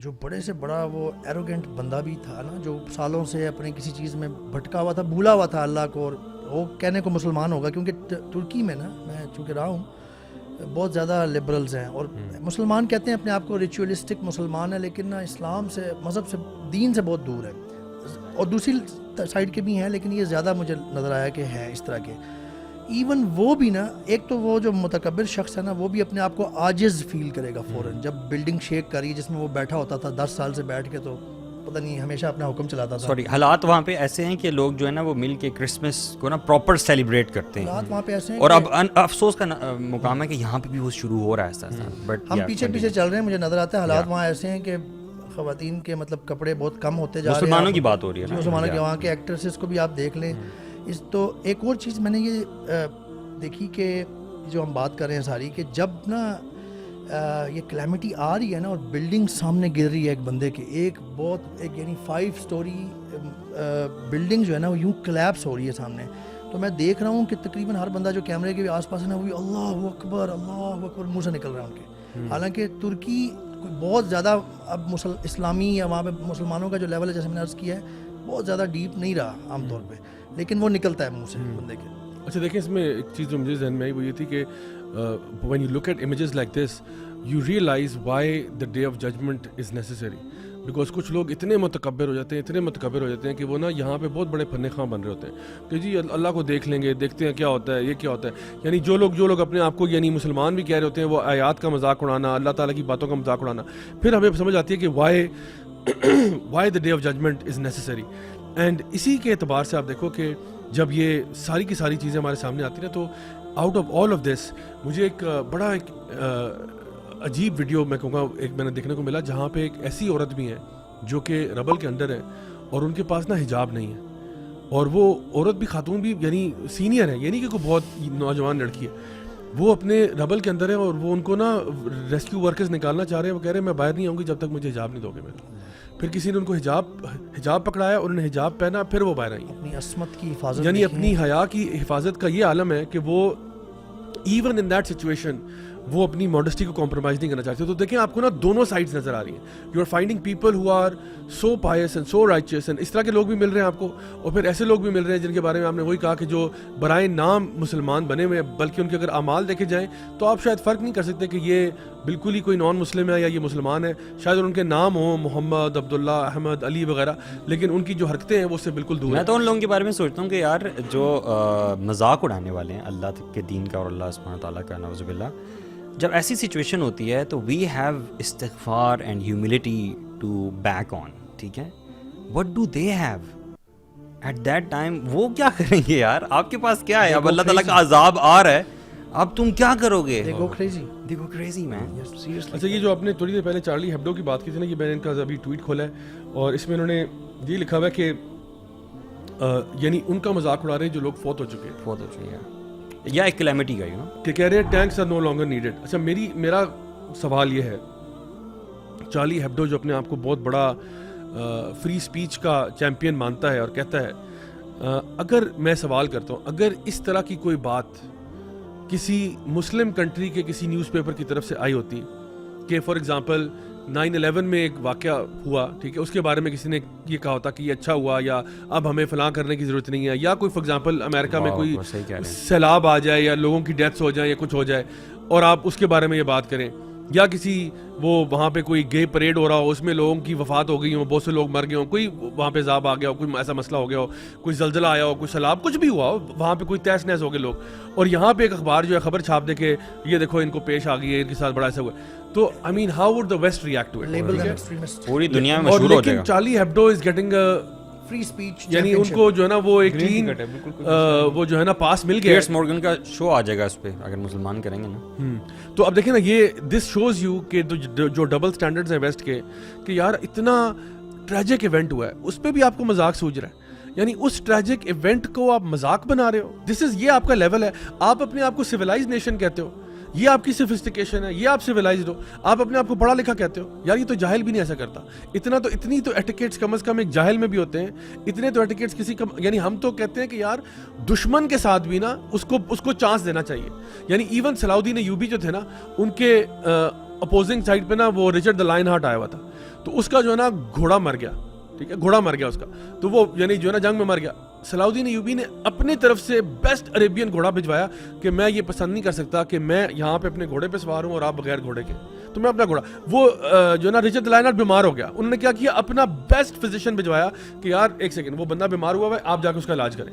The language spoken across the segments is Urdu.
جو بڑے سے بڑا وہ ایروگینٹ بندہ بھی تھا نا، جو سالوں سے اپنے کسی چیز میں بھٹکا ہوا تھا، بھولا ہوا تھا اللہ کو، اور وہ کہنے کو مسلمان ہوگا، کیونکہ ترکی میں نا میں چونکہ رہا ہوں بہت زیادہ لبرلز ہیں، اور مسلمان کہتے ہیں اپنے آپ کو ریچولسٹک مسلمان ہے، لیکن نا اسلام سے، مذہب سے، دین سے بہت دور ہے. اور دوسری سائڈ کے بھی ہیں، لیکن یہ زیادہ مجھے نظر آیا کہ ہیں اس طرح کے. ایون وہ بھی نا، ایک تو وہ جو متکبر شخص ہے نا، وہ بھی اپنے آپ کو عاجز فیل کرے گا فوراً جب بلڈنگ شیک کری جس میں وہ بیٹھا ہوتا تھا 10 سال سے بیٹھ کے، تو پتہ نہیں ہمیشہ اپنا حکم چلاتا تھا. حالات وہاں پہ ایسے ہیں کہ لوگ جو ہے نا وہ مل کے کرسمس کو نا پراپر سیلیبریٹ کرتے ہیں. حالات وہاں پہ ایسے ہیں، اور اب افسوس کا مقام ہے کہ یہاں پہ بھی وہ شروع ہو رہا ہے ایسا. بٹ ہم پیچھے پیچھے چل رہے ہیں. مجھے نظر آتا ہے حالات وہاں ایسے ہیں کہ خواتین کے مطلب کپڑے بہت کم ہوتے جا رہے ہیں. مسلمانوں کی بات ہو رہی ہے، مسلمانوں کے، وہاں کے ایکٹریسز کو بھی آپ دیکھ لیں. اس تو ایک اور چیز میں نے یہ دیکھی کہ جو ہم بات کر رہے ہیں ساری، کہ جب نا یہ کلیمٹی آ رہی ہے نا اور بلڈنگ سامنے گر رہی ہے ایک بندے کے، ایک یعنی 5 سٹوری بلڈنگ جو ہے نا وہ یوں کلیپس ہو رہی ہے سامنے. تو میں دیکھ رہا ہوں کہ تقریباً ہر بندہ جو کیمرے کے آس پاس ہے نا، وہ اللہ اکبر اللہ اکبر منہ سے نکل رہا ہے ان کے. حالانکہ ترکی بہت زیادہ اب اسلامی یا وہاں پہ مسلمانوں کا جو لیول ہے، جیسے میں نے عرض کیا ہے، بہت زیادہ ڈیپ نہیں رہا عام طور پہ، لیکن وہ نکلتا ہے منہ سے بندے کے. اچھا دیکھیں، اس میں ایک چیز جو مجھے ذہن میں آئی وہ یہ تھی کہ when you look at images like this you realize why the day of judgment is necessary, because کچھ لوگ اتنے متکبر ہو جاتے ہیں کہ وہ نا یہاں پہ بہت بڑے فن خواہ بن رہے ہوتے ہیں کہ جی اللہ کو دیکھ لیں گے، دیکھتے ہیں کیا ہوتا ہے، یہ کیا ہوتا ہے. یعنی جو لوگ اپنے آپ کو یعنی مسلمان بھی کہہ رہے ہوتے ہیں، وہ آیات کا مذاق اڑانا، اللہ تعالیٰ کی باتوں کا مذاق اڑانا. پھر ہمیں سمجھ آتی ہے کہ why the day of judgment is necessary. And اسی کے اعتبار سے آپ دیکھو کہ جب یہ ساری کی ساری چیزیں ہمارے سامنے آتی ہیں تو out of all of this مجھے ایک بڑا عجیب ویڈیو میں کہوں گا ایک میں نے دیکھنے کو ملا، جہاں پہ ایک ایسی عورت بھی ہیں جو کہ ربل کے اندر ہے اور ان کے پاس نا حجاب نہیں ہے، اور وہ عورت بھی، خاتون بھی، یعنی سینئر ہے، یعنی کہ کوئی بہت نوجوان لڑکی ہے، وہ اپنے ربل کے اندر ہے اور وہ ان کو نا ریسکیو ورکرز نکالنا چاہ رہے ہیں. وہ کہہ رہے ہیں میں باہر نہیں آؤں گی جب تک مجھے حجاب نہیں دو گے. پھر کسی نے ان کو حجاب پکڑایا، انہوں نے حجاب پہنا، پھر وہ باہر آئی. اپنی عصمت کی حفاظت، یعنی اپنی حیا کی حفاظت کا یہ عالم ہے کہ وہ ایون ان دیٹ سچویشن وہ اپنی ماڈسٹی کو کمپرومائز نہیں کرنا چاہتے. تو دیکھیں آپ کو نا دونوں سائڈز نظر آ رہی ہیں. You are finding people who are so pious and so righteous, and اس طرح کے لوگ بھی مل رہے ہیں آپ کو، اور پھر ایسے لوگ بھی مل رہے ہیں جن کے بارے میں آپ نے وہی کہا کہ جو برائے نام مسلمان بنے ہوئے ہیں، بلکہ ان کے اگر اعمال دیکھے جائیں تو آپ شاید فرق نہیں کر سکتے کہ یہ بالکل ہی کوئی نان مسلم ہے یا یہ مسلمان ہے. شاید ان کے نام ہوں محمد، عبداللہ، احمد، علی وغیرہ، لیکن ان کی جو حرکتیں ہیں وہ اس سے بالکل دور. میں تو ان لوگوں کے بارے میں سوچتا ہوں کہ یار جو مذاق اڑانے والے ہیں اللہ کے دین کا اور اللہ سبحانہ تعالیٰ کا، نعوذ باللہ، جب ایسی سچویشن ہوتی ہے تو وی ہیو استغفار and humility to back on. ٹھیک ہے، what do they have at that time? وہ کیا کریں گے یار؟ آپ کے پاس کیا ہے؟ اب اللہ تعالیٰ کا عذاب آ رہا ہے، اب تم کیا کرو گے؟ They go crazy man. اچھا یہ جو آپ نے تھوڑی دیر پہلے چارلی ہیبڈو کی بات کی تھی نا، یہ میں نے ان کا ابھی ٹویٹ کھولا ہے اور اس میں انہوں نے یہ لکھا ہوا ہے کہ یعنی ان کا مذاق اڑا رہے ہیں جو لوگ فوت ہو چکے ہیں یا ایک کلیمٹی کا کہ کہہ رہے ہیں tanks are no longer needed. اچھا میرا سوال یہ ہے، چارلی ہیبڈو جو اپنے آپ کو بہت بڑا فری اسپیچ کا چیمپئن مانتا ہے اور کہتا ہے، اگر میں سوال کرتا ہوں، اگر اس طرح کی کوئی بات کسی مسلم کنٹری کے کسی نیوز پیپر کی طرف سے آئی ہوتی کہ فار ایگزامپل 9/11 میں ایک واقعہ ہوا، ٹھیک ہے، اس کے بارے میں کسی نے یہ کہا ہوتا کہ یہ اچھا ہوا یا اب ہمیں فلاں کرنے کی ضرورت نہیں ہے، یا کوئی فار ایگزامپل امریکہ میں کوئی سیلاب آ جائے یا لوگوں کی ڈیتھس ہو جائیں یا کچھ ہو جائے اور آپ اس کے بارے میں یہ بات کریں، یا کسی وہ وہاں پہ کوئی گے پریڈ ہو رہا ہو، اس میں لوگوں کی وفات ہو گئی ہوں، بہت سے لوگ مر گئے ہوں، کوئی وہاں پہ عذاب آ گیا ہو، کوئی ایسا مسئلہ ہو گیا ہو، کوئی زلزلہ آیا ہو، کوئی سیلاب، کچھ بھی ہوا ہو، وہاں پہ کوئی تہس نہس ہو گئے لوگ، اور یہاں پہ ایک اخبار جو ہے خبر چھاپ دے کہ یہ دیکھو ان کو پیش آ گئی ہے، ان کے ساتھ بڑا ایسا ہوا. تو I mean how would the West react to it? پوری دنیا میں مشہور ہو جائے گا. لیکن Charlie Hebdo is getting free speech, یعنی ان کو جو ہے نا وہ ایک کلین وہ جو ہے نا پاس مل گیا. پیئرس مورگن کا شو آ جائے گا اس پہ اگر مسلمان کریں گے نا. تو اب دیکھیں نا، یہ دس شوز یو کہ جو ڈبل سٹینڈرڈز ہیں ویسٹ کے، کہ یار اتنا ٹریجک ایونٹ ہوا ہے اس پہ بھی آپ کو مذاق سوچ رہا ہے. یعنی اس ٹریجک ایونٹ کو آپ مذاق بنا رہے ہو. یہ آپ کا لیول ہے. آپ اپنے آپ کو سویلائز نیشن کہتے ہو، یہ آپ کی سوفسٹیکیشن ہے، یہ آپ سویلائزڈ ہو. آپ اپنے آپ کو پڑھا لکھا کہتے ہو، یار یہ تو جاہل بھی نہیں ایسا کرتا. اتنی تو ایٹیکیٹس کم از کم ایک جاہل میں بھی ہوتے ہیں. اتنے تو ایٹیکیٹس کسی کم، یعنی ہم تو کہتے ہیں کہ یار دشمن کے ساتھ بھی نا اس کو چانس دینا چاہیے. یعنی ایون صلاح الدین ایوبی جو تھے نا، ان کے اپوزنگ سائڈ پہ نا وہ رچرڈ دا لائن ہارٹ آیا ہوا تھا, تو اس کا جو ہے نا گھوڑا مر گیا, ٹھیک ہے, گھوڑا مر گیا اس کا, تو وہ یعنی جو ہے نا جنگ میں مر گیا. صلاح الدین ایوبی نے اپنی طرف سے بیسٹ عربین گھوڑا بھجوایا کہ میں یہ پسند نہیں کر سکتا کہ میں یہاں پہ اپنے گھوڑے پہ سوار ہوں اور آپ بغیر گھوڑے کے, تو میں اپنا گھوڑا, وہ جو ہے نا رچرڈ دا لائن ہارٹ بیمار ہو گیا, انہوں نے کیا کیا, اپنا بیسٹ فزیشین بھجوایا کہ یار ایک سیکنڈ وہ بندہ بیمار ہوا ہے, آپ جا کے اس کا علاج کریں.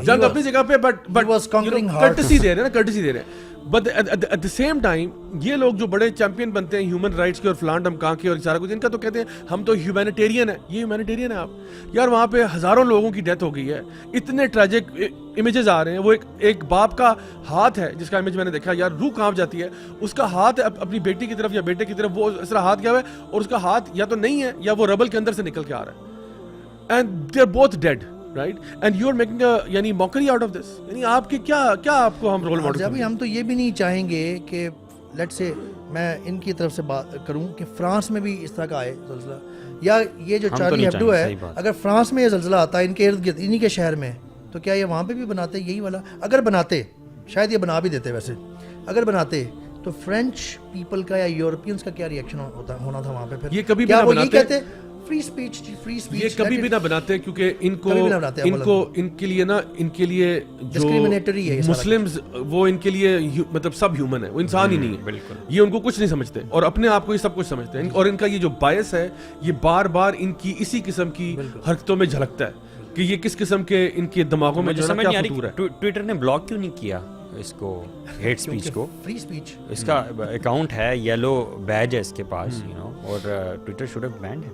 جنگ اپنی جگہ پہ, بٹ کرٹسی دے رہے ہیں نا, کرٹسی دے رہے ہیں. But at the same time یہ لوگ جو بڑے چیمپئن بنتے ہیں ہیومن رائٹس کے اور فلان ڈمکان کے اور سارا کچھ, ان کا تو کہتے ہیں ہم تو ہیومینیٹیرین ہیں. یہ ہیومینیٹیرین ہے آپ یار, وہاں پہ ہزاروں لوگوں کی ڈیتھ ہو گئی ہے, اتنے ٹریجک امیجز آ رہے ہیں. وہ ایک باپ کا ہاتھ ہے جس کا امیج میں نے دیکھا, یار روح کانپ جاتی ہے. اس کا ہاتھ ہے اپنی بیٹی کی طرف یا بیٹے کی طرف, وہ اس طرح ہاتھ کیا ہوا ہے, اور اس کا ہاتھ یا تو نہیں ہے یا وہ ربل کے اندر سے نکل کے آ رہا ہے, and they are both dead. Right? And you are making a یعنی mockery out of this. یعنی آپ کی کیا آپ کو ہم رول ماڈل. ابھی ہم تو یہ بھی نہیں چاہیں گے کہ لیٹ سے میں ان کی طرف سے بات کروں کہ فرانس میں بھی اس طرح کا آئے زلزلہ, یا یہ جو چارلی ہیبڈو ہے, اگر فرانس میں یہ زلزلہ آتا ہے ان کے ارد گرد انہی کے شہر میں, تو کیا یہ وہاں پہ بھی بناتے یہی والا؟ اگر بناتے, شاید یہ بنا بھی دیتے, ویسے اگر بناتے تو فرینچ پیپل کا یا یورپینس کا کیا ریئیکشن ہونا تھا وہاں پہ؟ پھر یہ کبھی بھی نہ بناتے, فری اسپیچ, یہ کبھی بھی نہ بناتے, کیونکہ ان کے لیے نا, ان کے لیے جو مسلمز وہ ان کے لیے مطلب سب ہیومن ہے, وہ انسان ہی نہیں ہے بالکل. یہ ان کو کچھ نہیں سمجھتے اور اپنے آپ کو یہ سب کچھ سمجھتے ہیں, اور ان کا یہ جو باعث ہے یہ بار بار ان کی اسی قسم کی حرکتوں میں جھلکتا ہے کہ یہ کس قسم کے ان کے دماغوں میں جو ہے کیا فطور ہے. ٹویٹر نے بلاک کیوں نہیں کیا اس کو, ہیٹ سپیچ کو؟ فری اسپیچ, اس کا اکاؤنٹ ہے, یلو بیج ہے اس کے پاس, اور ٹویٹر شوڈ ہیو بینڈ ہے.